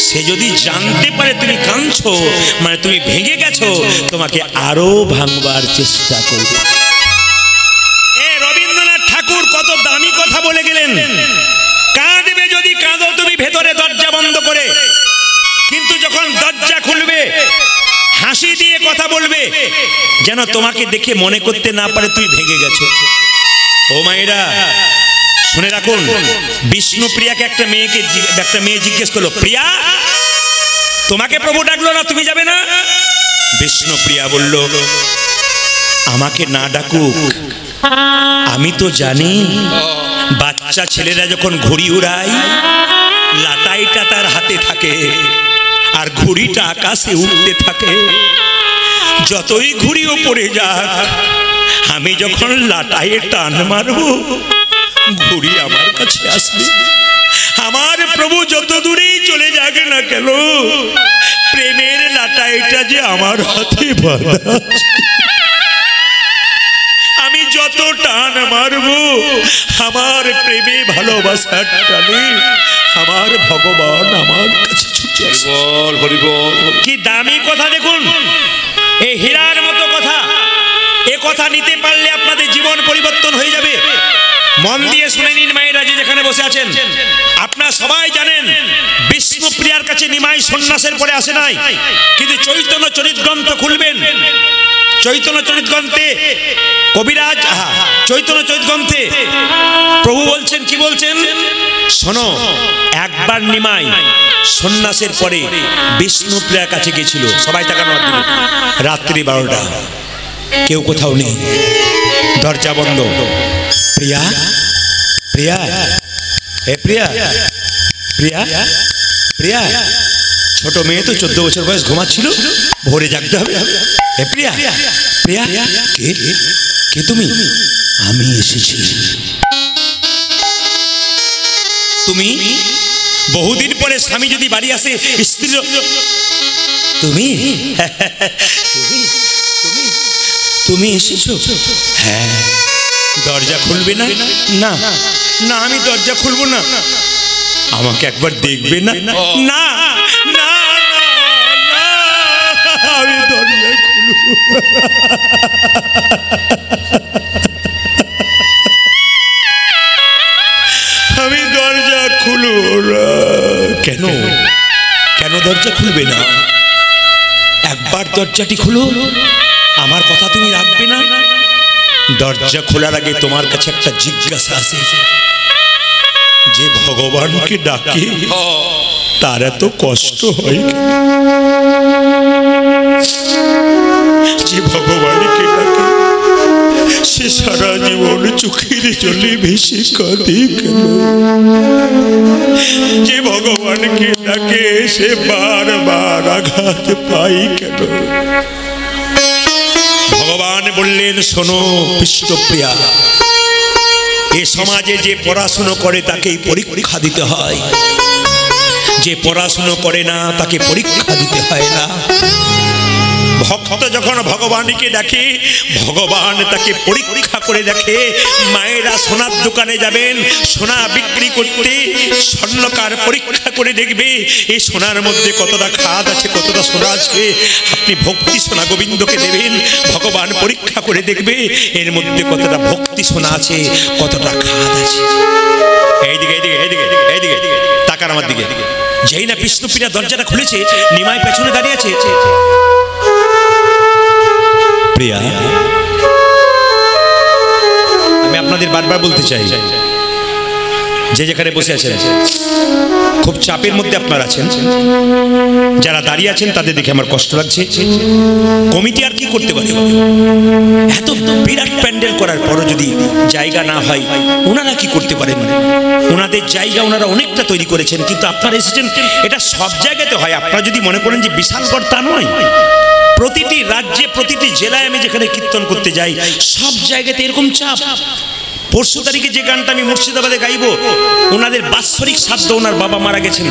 সে যদি জানতে পারে তুমি কাঁদছো, মানে তুমি ভেঙে গেছো, তোমাকে আরো ভাঙবার চেষ্টা করবে। রবীন্দ্রনাথ ঠাকুর কত দামি কথা বলে গেলেন। কাঁদবে যদি কাঁদো তুমি ভেতরে দরজা বন্ধ করে, কিন্তু যখন দরজা খুলবে হাসি দিয়ে কথা বলবে, যেন তোমাকে দেখে মনে করতে না পারে তুমি ভেঙে গেছো। ও মায়েরা, শুনে রাখুন, বিষ্ণুপ্রিয়াকে একটা মেয়ে জিজ্ঞেস করলো, প্রিয়া তোমাকে প্রভু ডাকলো না, তুমি যাবে না? বিষ্ণুপ্রিয়া বলল, আমাকে না ডাকুক, আমি তো জানি বাচ্চা ছেলেরা যখন ঘুড়ি উড়ায় লাটাইটা তার হাতে থাকে আর ঘুড়িটা আকাশে উঠতে থাকে। যতই ঘুড়ি ওপরে যাক, আমি যখন লাটাইয়ে টান মারবো ঘুড়ি আমার কাছে আসবে। আমার প্রভু যত দূরেই চলে যাক না কেন, প্রেমের লাটাইটা যে আমার হাতে বাঁধা আছে। আমি যত টান মারবো আমার প্রেমে ভালোবাসার টানে আমার ভগবান আমার কাছে ছুটে আসবে। কি দামি কথা দেখুন, এই হীরার মতো কথা। এ কথা নিতে পারলে আপনাদের জীবন পরিবর্তন হয়ে যাবে। মন দিয়ে শুনে নিন মায়েরা, যে যেখানে বসে আছেন, আপনারা সবাই জানেন বিষ্ণুপ্রিয়ার কাছে নিমাই সন্ন্যাসের পরে আসে নাই, কিন্তু চৈতন্য চরিত গ্রন্থ খুলবেন। চৈতন্য চরিত গ্রন্থে কবিরাজ চৈতন্য চরিত গ্রন্থে প্রভু বলছেন, কি বলছেন শোনো। একবার নিমাই সন্ন্যাসের পরে বিষ্ণুপ্রিয়ার কাছে গেছিল। সবাই তাকানো, রাত্রি 12টা, কেউ কোথাও নেই, দরজা বন্ধ। প্রিয়া, প্রিয়া, হে প্রিয়া, প্রিয়া, প্রিয়া। ছোট মেয়ে তো 14 বছর বয়স, ঘুমাচ্ছিল, ভোরে জাগতে হবে। হে প্রিয়া, প্রিয়া, কে কে তুমি? আমি এসেছি। তুমি? বহুদিন পরে স্বামী যদি বাড়ি আসে, স্ত্রী তুমি তুমি তুমি তুমি এসেছো? হ্যাঁ। দরজা খুলবে না? না না, আমি দরজা খুলবো না। আমাকে একবার দেখবে না? না না না, আমি দরজা খুলব। আমি দরজা খুলব না। কেন? কেন দরজা খুলবে না? একবার দরজাটি খুলো, আমার কথা তুমি রাখবে না? দরজা খোলার আগে তোমার কাছে একটা জিজ্ঞাসা আছে। যে ভগবানকে ডাকে তার এত কষ্ট হয়? যে ভগবানকে ডাকে সে সারা জীবন চোখের জলে ভেসে কাঁদে কেন? যে ভগবানকে ডাকে সে বারবার আঘাত পায় কেন? ভগবান বললেন, শোনো বিষ্ণুপ্রিয়া, এ সমাজে যে পড়াশুনো করে তাকেই পরীক্ষা দিতে হয়, যে পড়াশুনো করে না তাকে পরীক্ষা দিতে হয় না। ভক্ত যখন ভগবানকে ডাকে, ভগবান তাকে পরীক্ষা করে দেখে। মায়েরা সোনার দোকানে যাবেন সোনা বিক্রি করতে, স্বর্ণকার পরীক্ষা করে দেখবে এই সোনার মধ্যে কতটা খাদ আছে, কতটা সোনা আছে। আপনি ভক্তি সোনা গোবিন্দকে দেবেন, ভগবান পরীক্ষা করে দেখবে এর মধ্যে কতটা ভক্তি সোনা আছে, কতটা খাদ আছে। এইদিকে এইদিকে এইদিকে এইদিকে তাকার আমার দিকে। যেই না বিষ্ণুপ্রিয়া দরজাটা খুলেছে, নিমাই পেছনে দাঁড়িয়ে আছে। প্রিয়া, আমি আপনাদের বারবার বলতে চাই, যে যেখানে বসে আছেন খুব চাপের মধ্যে আপনারা আছেন। যারা দাঁড়িয়ে আছেন তাদের দেখে আমার কষ্ট লাগছে। কমিটি আর কি করতে পারে? এত বিরাট প্যান্ডেল করার পরও যদি জায়গা না হয়, ওনারা কি করতে পারেন? ওনাদের জায়গা ওনারা অনেকটা তৈরি করেছেন, কিন্তু আপনারা এসেছেন। এটা সব জায়গাতে হয়। আপনারা যদি মনে করেন যে বিশালগড়, তা নয়। প্রতিটি রাজ্যে, প্রতিটি জেলায় আমি যেখানে কীর্তন করতে যাই, সব জায়গাতে এরকম চাপ। পরশু তারিখে যে গানটা আমি মুর্শিদাবাদে গাইব, ওনাদের বাৎসরিক শ্রাদ্ধ, ওনার বাবা মারা গেছেন।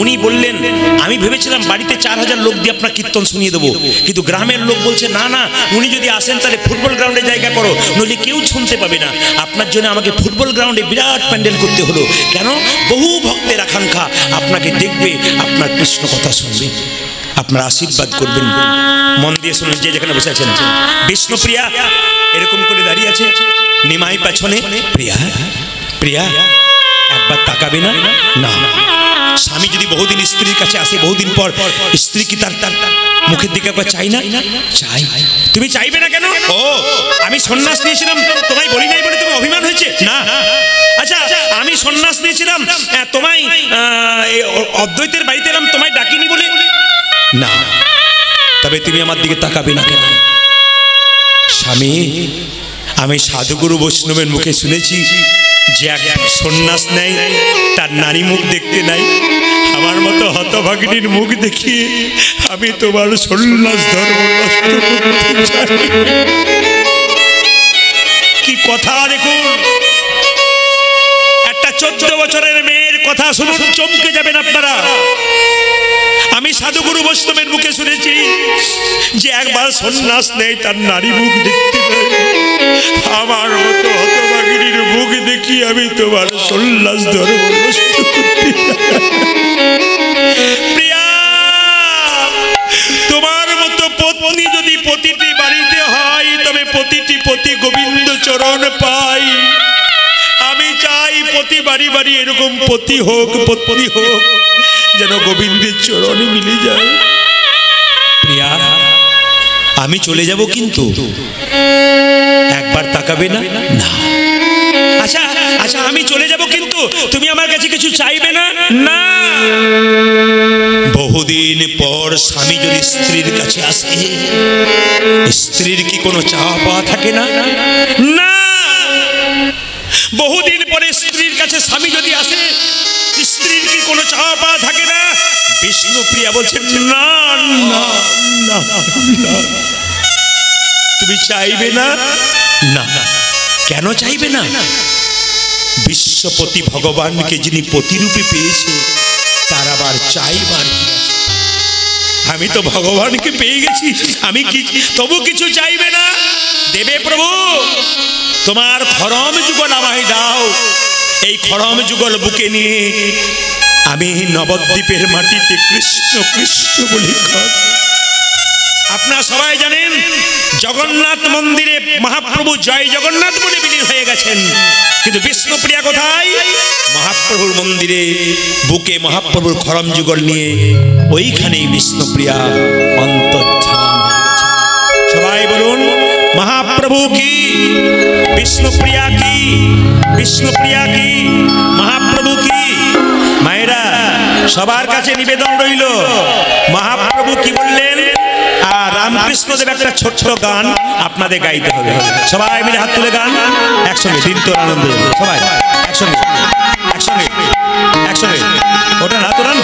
উনি বললেন, আমি ভেবেছিলাম বাড়িতে 4000 লোক দিয়ে আপনার কীর্তন শুনিয়ে দেবো, কিন্তু গ্রামের লোক বলছে না না, উনি যদি আসেন তাহলে ফুটবল গ্রাউন্ডে জায়গা করো, নইলে কেউ শুনতে পাবে না। আপনার জন্য আমাকে ফুটবল গ্রাউন্ডে বিরাট প্যান্ডেল করতে হলো। কেন? বহু ভক্তের আকাঙ্ক্ষা আপনাকে দেখবে, আপনার কৃষ্ণ কথা শুনবে, আপনার আশীর্বাদ করবেন। মন দিয়ে শুনুন, যে যেখানে বসে আছেন। বিষ্ণুপ্রিয়া এরকম করে দাঁড়িয়ে আছে, নিমাই পেছনে। প্রিয়া, প্রিয়া, একবার তাকাবে না? না। স্বামী যদি বহুদিন স্ত্রীর কাছে আসে, বহুদিন পর স্ত্রী কি তার মুখের দিকে একবার চাই না? চাই। তুমি চাইবে না কেন? ও, আমি সন্ন্যাস নিয়েছিলাম তোমায় বলি নাই বলে তুমি অভিমান হয়েছে? না। আচ্ছা, আমি সন্ন্যাস নিয়েছিলাম তোমায় এই অদ্বৈতের বাড়িতে এলাম, তোমায় ডাকিনি বলে? না। তবে তুমি আমার দিকে তাকাবে না কেন? স্বামী, আমি সাধুগুরু বৈষ্ণবের মুখে শুনেছি যে এক সন্ন্যাস নেয় তার নারী মুখ দেখতে নাই। আমার মতো হতভাগিনীর মুখ দেখিয়ে আমি তোমার সন্ন্যাস ধর্ম নষ্ট করতে চাই। কি কথা দেখুন, একটা 14 বছরের মেয়ের কথা শুনুন, চমকে যাবেন আপনারা। আমি সাধুগুরু বৈষ্ণবের মুখে শুনেছি যে একবার সন্ন্যাস নেই তার নারী মুখ দেখতে পাই। আমার মতো হতভাগিনীর মুখ দেখি আমি তোমার সন্ন্যাস ধর্ম নষ্ট করতে প্রিয়া, তোমার মতো পত্নী যদি প্রতিটি বাড়িতে হয় তবে প্রতিটি পতি গোবিন্দ চরণ পাই। আমি চাই প্রতি বাড়ি বাড়ি এরকম পতি হোক, পত্নী হোক, যেন গোবিন্দের চরণে মিলে যায়। প্রিয়া, আমি চলে যাব কিন্তু একবার তাকাবে না? না। আচ্ছা আচ্ছা, আমি চলে যাব কিন্তু তুমি আমার কাছে কিছু চাইবে না? না। বহুদিন পর স্বামী যদি স্ত্রীর কাছে আসে, স্ত্রীর কি কোনো চাওয়া পাওয়া থাকে না? না। বহুদিন পরে স্ত্রীর কাছে স্বামী যদি আসে, স্ত্রীর কি কোনো চাওয়া পাওয়া থাকে না? বিষ্ণুপ্রিয়া বলছেন না না না, তুমি চাইবে না? না। কেন চাইবে না? বিশ্বপতি ভগবানকে যিনি প্রতিরূপে পেয়েছে তার আবার চাইবার কি আছে? আমি তো ভগবানকে পেয়ে গেছি, আমি কি তবু কিছু চাইবে না? দেবে প্রভু, তোমার খড়ম যুগল আমায় দাও। এই খড়ম যুগল বুকে নিয়ে আমি নবদ্বীপের মাটিতে কৃষ্ণ কৃষ্ণ বলি। আপনারা সবাই জানেন জগন্নাথ মন্দিরে মহাপ্রভু জয় জগন্নাথ বলে বিলীন হয়ে গেছেন, কিন্তু বিষ্ণুপ্রিয়া কোথায়? মহাপ্রভুর মন্দিরে বুকে মহাপ্রভুর খড়ম যুগল নিয়ে ওইখানেই বিষ্ণুপ্রিয়া অন্তর্ধান হয়ে গেছে। সবাই বলুন মহাপ্রভু কি, বিষ্ণুপ্রিয়া কি, বিষ্ণুপ্রিয়া কি, মহাপ্রভু কি? মায়েরা, সবার কাছে নিবেদন রইল, মহাপ্রভু কি বললেন আর রামকৃষ্ণদেব একটা ছোট্ট গান আপনাদের গাইতে হবে। সবাই মিলে হাত তুলে গান একসঙ্গে, দিন তোর আনন্দ, সবাই একসঙ্গে একসঙ্গে একসঙ্গে ওটা না তোরান,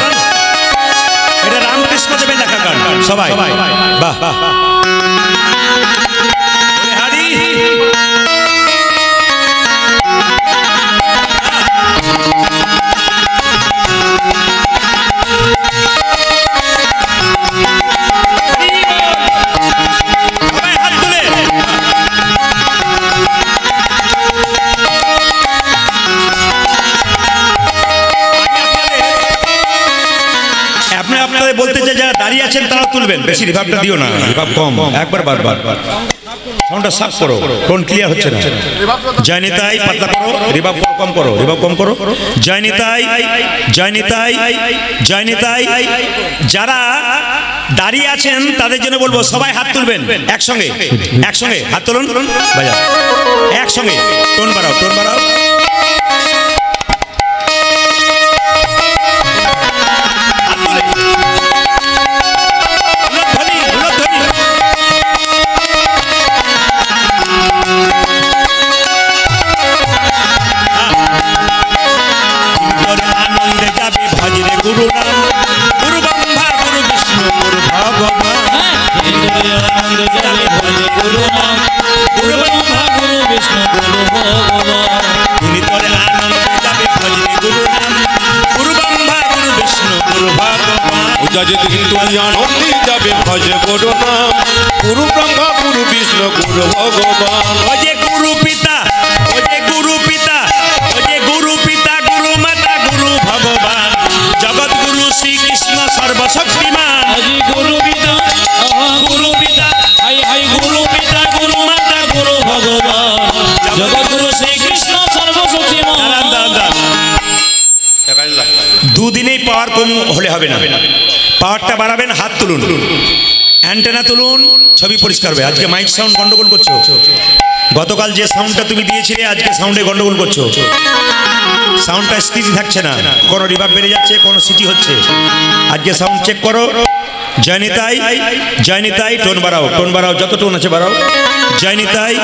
এটা রামকৃষ্ণদেবের লেখা গান। সবাই বাহ বাহ, হারি বলতে চাই যারা দাঁড়িয়ে আছেন তারা তুলবেন, বেশি রিভাবটা দিও না, রিভাব কম, একবার বারবার সাউন্ডটা সাফ করো, কোন ক্লিয়ার হচ্ছে না। জয় নিতাই, পাতলা করো, রিভাব কম করো, রিভাব কম করো। জয় নিতাই, জয় নিতাই, জয় নিতাই। যারা দাঁড়িয়ে আছেন তাদের জন্য বলবো সবাই হাত তুলবেন একসঙ্গে, একসঙ্গে হাত তুলুন, বাজা একসঙ্গে, টোন বাড়াও, টোন বাড়াও। আনন্দে যাবে ভজে গুরু নাম, গুরু ব্রহ্মা গুরু বিষ্ণু গুরু ভগবান। ওজে গুরু পিতা, ওজে গুরু পিতা, ওজে গুরু পিতা, গুরু মাতা, গুরু ভগবান, জগৎ গুরু শ্রীকৃষ্ণ সর্বশক্তিমান। আজি গুরু পিতা, গুরু পিতা, হাই হাই গুরু পিতা, গুরু মাতা, গুরু ভগবান, জগৎ গুরু শ্রীকৃষ্ণ সর্বশক্তিমান। দুদিনেই পাওয়ার কম হলে হবে না, পাওয়ারটা বাড়াবেন, হাত তুলুন, অ্যান্টেনা তুলুন, ছবি পরিষ্কার হবে। আজকে মাইক সাউন্ড গন্ডগোল করছো, গতকাল যে সাউন্ডটা তুমি দিয়েছিলে আজকে সাউন্ডে গন্ডগোল করছো, সাউন্ডটা স্থিতি থাকছে না, কোনো রিভার্ব বেড়ে যাচ্ছে, কোনো সিটি হচ্ছে। আজকে সাউন্ড চেক করো। জয়নিতাই জয়নিতাই, টোন বাড়াও, যত টোন আছে বাড়াও। জয়নিতাই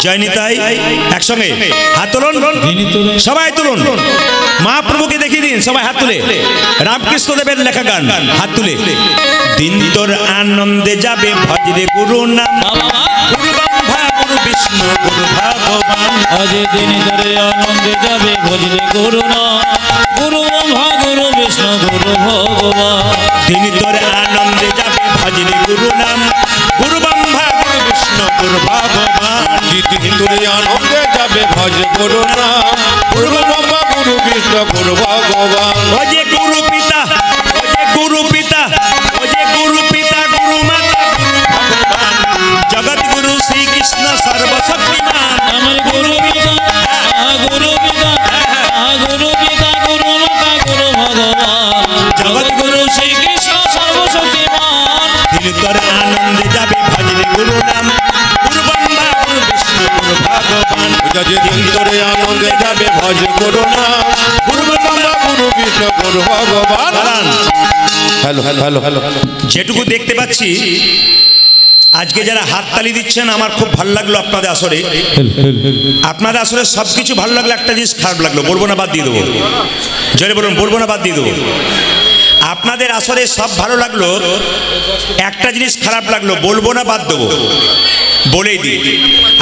জয়নিতাই, একসঙ্গে হাত তুলুন, সবাই তুলুন, মহাপ্রভুকে দেখিয়ে দিন, সবাই হাত তুলে। রামকৃষ্ণ দেবের লেখা গান, হাত তুলে। দিন তোর আনন্দে যাবে ভজরে গুরু নাম, গুরু ব্রহ্মা গুরু বিষ্ণু গুরু ভগবান। আজ দিন ধরে আনন্দে যাবে ভজরে গুরু নাম, গুরু ব্রহ্মা গুরু বিষ্ণু গুরু ভগবান। দিন তোর আনন্দে যাবে ভজরে গুরু নাম, গুরু ব্রহ্মা গুরু বিষ্ণু গুরু ভগবান। দিন তোর আনন্দে যাবে ভজ গুরু নাম, গুরু ব্রহ্মা গুরু বিষ্ণু গুরু ভগবান। ভজে গুরু পিতা, ভজে গুরু পিতা, ভজে গুরু পিতা গুরু মাতা গুরু ভগবান। জগৎ গুরু শ্রীকৃষ্ণ সর্বশক্তিমান। আমার গুরু পিতা, গুরু পিতা, গুরু পিতা গুরু মাতা গুরু ভগবান। জগৎ গুরু শ্রীকৃষ্ণ সর্বশক্তিমান। দিন তোর আনন্দে যাবে ভজরে গুরু নাম, গুরু ব্রহ্মা গুরু বিষ্ণু গুরু ভগবান। দিন তোর আনন্দে যাবে ভজ গুরু নাম, গুরু ব্রহ্মা গুরু বিষ্ণু গুরু ভগবান। দাঁড়ান, হ্যালো হ্যালো হ্যালো। যেটুকু দেখতে পাচ্ছি আজকে যারা হাততালি দিচ্ছেন, আমার খুব ভালো লাগলো আপনাদের আসরে। আপনাদের আসরে সব কিছু ভালো লাগলো, একটা জিনিস খারাপ লাগলো, বলবো না বাদ দিয়ে দেবো। জোরে বলুন, বলবো না বাদ দিয়ে দেবো। আপনাদের আসরে সব ভালো লাগলো, একটা জিনিস খারাপ লাগলো, বলবো না বাদ দেবো, বলেই দিই।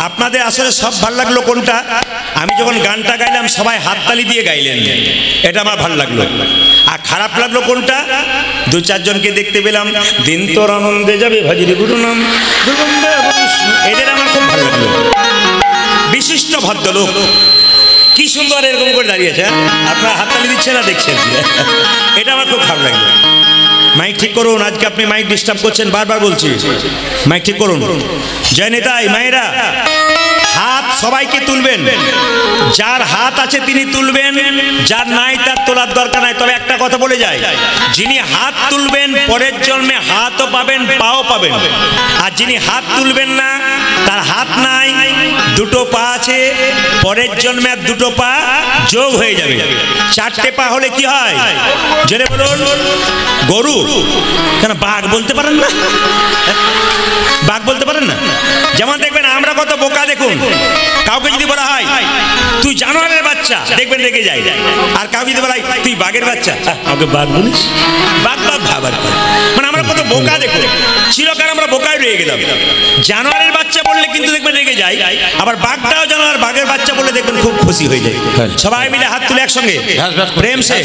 আপনাদের আসলে সব ভালো লাগলো কোনটা? আমি যখন গানটা গাইলাম সবাই হাততালি দিয়ে গাইলেন, এটা আমার ভালো লাগলো। আর খারাপ লাগলো কোনটা? দু চারজনকে দেখতে পেলাম, দিন তোর আনন্দে যাবে ভজরে গুরু নাম, গুরু ব্রহ্মা গুরু বিষ্ণু, এদের আমার খুব ভালো লাগলো। বিশিষ্ট ভদ্রলোক, কি সুন্দর এরকম করে দাঁড়িয়েছে, আপনারা হাততালি দিচ্ছেন না দেখছেন, এটা আমার খুব ভালো লাগলো। মাইক ঠিক করুন, আজকে আপনি মাইক ডিস্টার্ব করছেন, বারবার বলছি মাইক ঠিক করুন। জয় নেতাই মায়েরা, হাত সবাইকে তুলবেন, যার হাত আছে তিনি তুলবেন, যার নাই তার তোলার দরকার নাই। তবে একটা কথা বলে যায়, যিনি হাত তুলবেন পরের জন্মে হাতও পাবেন, পাও পাবেন। আর যিনি হাত তুলবেন না, তার হাত নাই, দুটো পা আছে, পরের জন্মে আর দুটো পা যোগ হয়ে যাবে। চারটে পা হলে কি হয়? জোরে বলুন। গরু কেন, বাঘ বলতে পারেন না? বাঘ বলতে পারেন না? যেমন দেখবেন আমরা কত বোকা, দেখুন কাউকে যদি বলা হয় তুই জানোয়ারের বাচ্চা, দেখবেন রেগে যায়। আর কাউকে যদি বলা হয় তুই বাঘের বাচ্চা, কাউকে বাঘ বলিস, বাঘ বাঘ ভাবার। মানে আমরা কত বোকা, দেখুন চিরকাল আমরা বোকায় রয়ে গেলাম। জানোয়ারের বাচ্চা বললে কিন্তু দেখবেন রেগে যায়, আবার বাঘটাও জানোয়ার, বাঘের বাচ্চা বলে দেখবেন খুব খুশি হয়ে যায়। সবাই মিলে হাত তুলে একসঙ্গে প্রেম সে,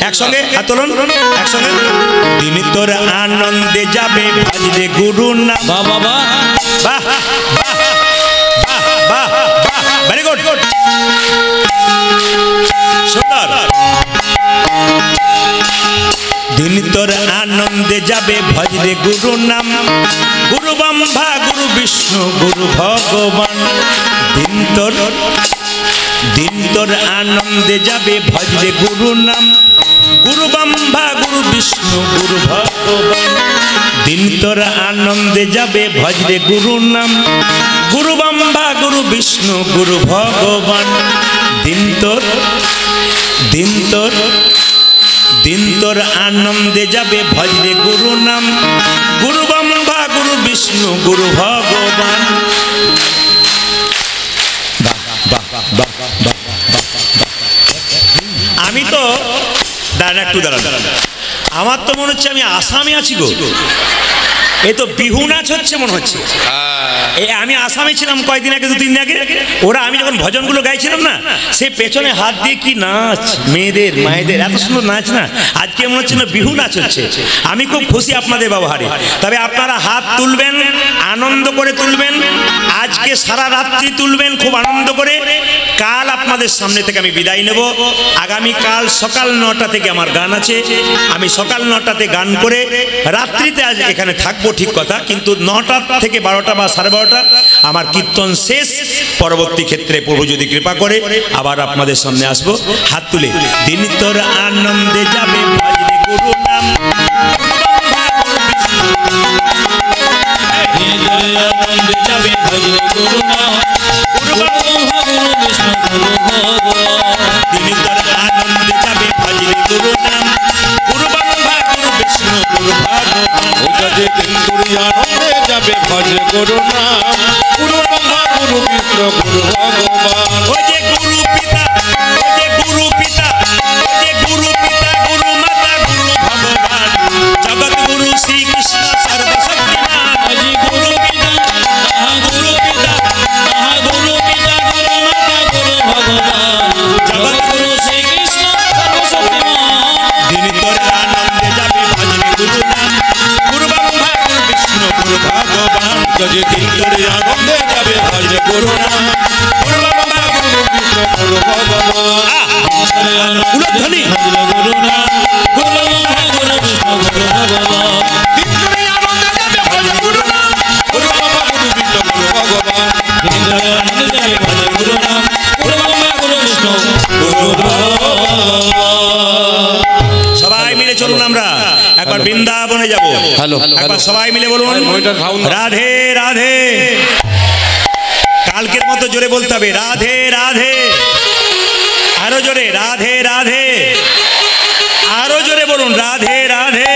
একসঙ্গে হাত তুলুন, একসঙ্গে। দিন তোর আনন্দে যাবে ভজরে গুরু নাম। বাহ বাবা, বাহ বাহ বাহ বাহ, ভেরি গুড, সুন্দর। দিন তোর আনন্দে যাবে ভজরে গুরু নাম, গুরু ব্রহ্মা গুরু বিষ্ণু গুরু ভগবান। দিন তোর আনন্দে যাবে ভজরে গুরু নাম, গুরু ব্রহ্মা গুরু বিষ্ণু গুরু ভগবান। দিন তোর আনন্দে যাবে ভজরে গুরু নাম, গুরু ব্রহ্মা গুরু বিষ্ণু গুরু ভগবান। দিন তোর আনন্দে যাবে ভজরে গুরু নাম, গুরু ব্রহ্মা গুরু বিষ্ণু গুরু ভগবান। আমি তো দাঁড়ান, আমার তো মনে হচ্ছে আমি আসামে আছি গো, এ তো বিহু নাচ হচ্ছে মনে হচ্ছে। আমি আসামে ছিলাম কয়েকদিন আগে, 2-3 দিন আগে, ওরা আমি যখন ভজনগুলো গাইছিলাম না, সে পেছনে হাত দিয়ে কি নাচ, মেয়েদের মায়েদের এত সুন্দর নাচ না, আজকে মনে হচ্ছে না বিহু নাচ হচ্ছে। আমি খুব খুশি আপনাদের ব্যবহারে। তবে আপনারা হাত তুলবেন, আনন্দ করে তুলবেন, আজকে সারা রাত্রি তুলবেন খুব আনন্দ করে। কাল আপনাদের সামনে থেকে আমি বিদায় নেব। আগামীকাল সকাল 9টা থেকে আমার গান আছে, আমি সকাল 9টাতে গান করে রাত্রিতে আজ এখানে থাকবো, ঠিক কথা, কিন্তু 9টা থেকে 12টা বা 12:30 আমার কীর্তন শেষ। পরবর্তী ক্ষেত্রে প্রভু যদি কৃপা করে আবার আপনাদের সামনে আসবো হাত তুলে। দিন তোর আনন্দে যাবে ভজরে গুরু নাম, দিন তোর আনন্দে যাবে ভজরে গুরু নাম, যাবে ভজ গুরু নাম গুরু ব্রহ্মা গুরু বিষ্ণু গুরু ভগবান ওই যে গুরু পিতা, ওই যে গুরু পিতা, ওই যে গুরু পিতা, গুরু মাতা, গুরু ভগবান, জগৎ গুরু শ্রীকৃষ্ণ সর্বশক্তিমান। আজি গুরু পিতা গুরু পিতা গুরু পিতা গুরু মাতা গুরু ভগবান জগৎ গুরু শ্রীকৃষ্ণ সর্বশক্তিমান। দিন তোর আনন্দে যাবে ভজবে গুরু নাম, গুরু ব্রহ্মা গুরু বিষ্ণু গুরু ভগবান। যদি দিন ধরে আনন্দে যাবে ভজ গুরু নাম গুরু ব্রহ্মা গুরু বিষ্ণু গুরু ভগবান উলধ্বনি। গুরু নাম গুরু ব্রহ্মা গুরু বিষ্ণু গুরু ভগবান দিন ধরে আনন্দে যাবে ভজ গুরু নাম গুরু ব্রহ্মা গুরু বিষ্ণু গুরু ভগবান গুরু নাম গুরু ব্রহ্মা গুরু বিষ্ণু গুরু ভগবান। সবাই মিলে চলুন আমরা একবার বৃন্দাবনে যাব। হ্যালো, একবার সবাই মিলে বলুন ওইটার sound দাও। রাধে রাধে। কালকের মতো জোরে বলতে হবে রাধে রাধে। আরো জোরে রাধে রাধে। আরো জোরে বলুন রাধে রাধে।